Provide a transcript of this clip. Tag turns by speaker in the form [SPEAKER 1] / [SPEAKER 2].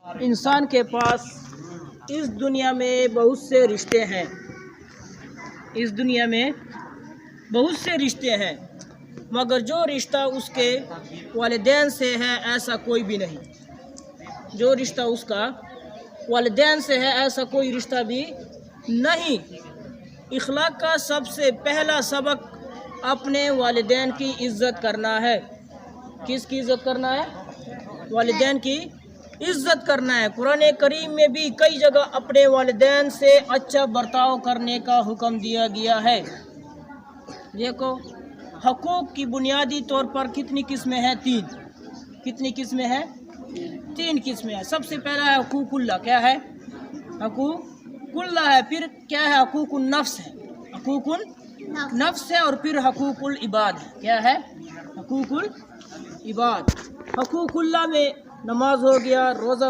[SPEAKER 1] انسان کے پاس اس دنیا میں بہت سے رشتے ہیں، اس دنیا میں بہت سے رشتے ہیں، مگر جو رشتہ اس کے والدین سے ہے ایسا کوئی بھی نہیں۔ جو رشتہ اس کا والدین سے ہے ایسا کوئی رشتہ بھی نہیں۔ اخلاق کا سب سے پہلا سبق اپنے والدین کی عزت کرنا ہے۔ کس کی عزت کرنا ہے؟ والدین کی عزت کرنا ہے۔ قرآن کریم میں بھی کئی جگہ اپنے والدین سے اچھا برتاؤ کرنے کا حکم دیا گیا ہے۔ دیکھو، حقوق کی بنیادی طور پر کتنی قسمیں ہیں؟ تین۔ کتنی قسمیں ہیں؟ تین قسمیں ہیں۔ سب سے پہلا ہے حقوق اللہ۔ کیا ہے؟ حقوق اللہ ہے۔ پھر کیا ہے؟ حقوق النفس ہے۔ حقوق النفس ہے، اور پھر حقوق العباد ہے۔ کیا ہے؟ حقوق العباد۔ حقوق اللہ میں نماز ہو گیا، روزہ